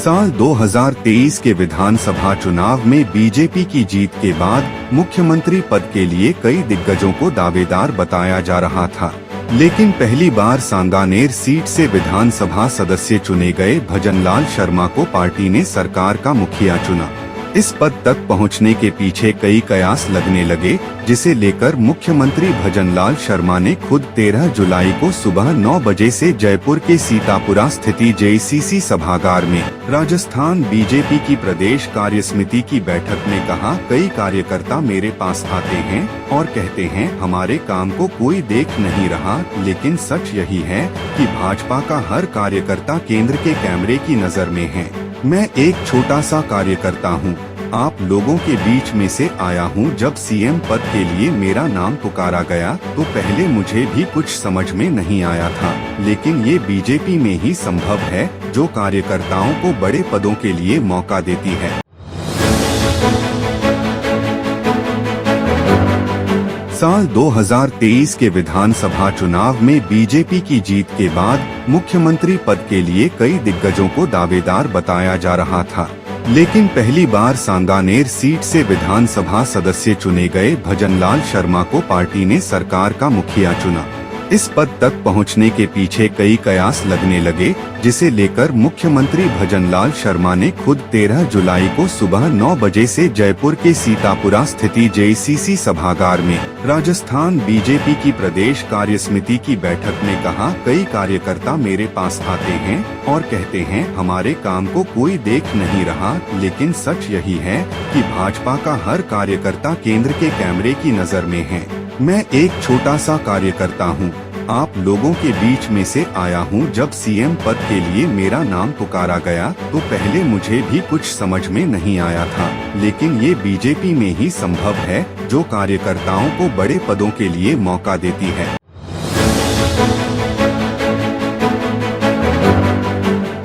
साल 2023 के विधानसभा चुनाव में बीजेपी की जीत के बाद मुख्यमंत्री पद के लिए कई दिग्गजों को दावेदार बताया जा रहा था, लेकिन पहली बार सांगानेर सीट से विधानसभा सदस्य चुने गए भजनलाल शर्मा को पार्टी ने सरकार का मुखिया चुना। इस पद तक पहुंचने के पीछे कई कयास लगने लगे, जिसे लेकर मुख्यमंत्री भजनलाल शर्मा ने खुद 13 जुलाई को सुबह 9 बजे से जयपुर के सीतापुरा स्थित जेसीसी सभागार में राजस्थान बीजेपी की प्रदेश कार्यसमिति की बैठक में कहा, कई कार्यकर्ता मेरे पास आते हैं और कहते हैं हमारे काम को कोई देख नहीं रहा, लेकिन सच यही है कि भाजपा का हर कार्यकर्ता केंद्र के कैमरे की नजर में है। मैं एक छोटा सा कार्यकर्ता हूँ, आप लोगों के बीच में से आया हूँ। जब सीएम पद के लिए मेरा नाम पुकारा गया तो पहले मुझे भी कुछ समझ में नहीं आया था, लेकिन ये बीजेपी में ही संभव है जो कार्यकर्ताओं को बड़े पदों के लिए मौका देती है। साल 2023 के विधानसभा चुनाव में बीजेपी की जीत के बाद मुख्यमंत्री पद के लिए कई दिग्गजों को दावेदार बताया जा रहा था, लेकिन पहली बार सांगानेर सीट से विधानसभा सदस्य चुने गए भजनलाल शर्मा को पार्टी ने सरकार का मुखिया चुना। इस पद तक पहुंचने के पीछे कई कयास लगने लगे, जिसे लेकर मुख्यमंत्री भजनलाल शर्मा ने खुद 13 जुलाई को सुबह 9 बजे से जयपुर के सीतापुरा स्थित जेसीसी सभागार में राजस्थान बीजेपी की प्रदेश कार्यसमिति की बैठक में कहा, कई कार्यकर्ता मेरे पास आते हैं और कहते हैं हमारे काम को कोई देख नहीं रहा, लेकिन सच यही है कि भाजपा का हर कार्यकर्ता केंद्र के कैमरे की नजर में है। मैं एक छोटा सा कार्यकर्ता हूँ, आप लोगों के बीच में से आया हूँ। जब सीएम पद के लिए मेरा नाम पुकारा गया तो पहले मुझे भी कुछ समझ में नहीं आया था, लेकिन ये बीजेपी में ही संभव है जो कार्यकर्ताओं को बड़े पदों के लिए मौका देती है।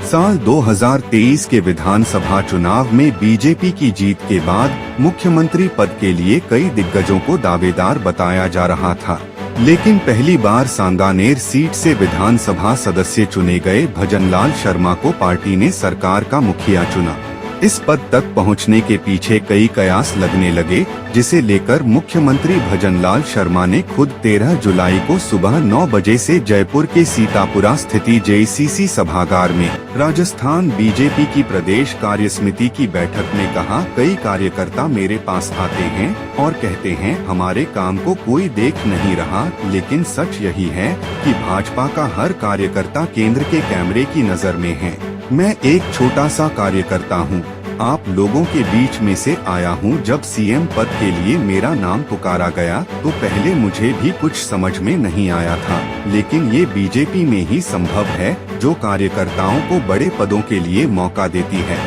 साल 2023 के विधानसभा चुनाव में बीजेपी की जीत के बाद मुख्यमंत्री पद के लिए कई दिग्गजों को दावेदार बताया जा रहा था, लेकिन पहली बार सांगानेर सीट से विधानसभा सदस्य चुने गए भजनलाल शर्मा को पार्टी ने सरकार का मुखिया चुना। इस पद तक पहुंचने के पीछे कई कयास लगने लगे, जिसे लेकर मुख्यमंत्री भजनलाल शर्मा ने खुद 13 जुलाई को सुबह 9 बजे से जयपुर के सीतापुरा स्थित जेसीसी सभागार में राजस्थान बीजेपी की प्रदेश कार्यसमिति की बैठक में कहा, कई कार्यकर्ता मेरे पास आते हैं और कहते हैं हमारे काम को कोई देख नहीं रहा, लेकिन सच यही है कि भाजपा का हर कार्यकर्ता केंद्र के कैमरे की नजर में है। मैं एक छोटा सा कार्यकर्ता हूँ, आप लोगों के बीच में से आया हूँ। जब सीएम पद के लिए मेरा नाम पुकारा गया तो पहले मुझे भी कुछ समझ में नहीं आया था, लेकिन ये बीजेपी में ही संभव है जो कार्यकर्ताओं को बड़े पदों के लिए मौका देती है।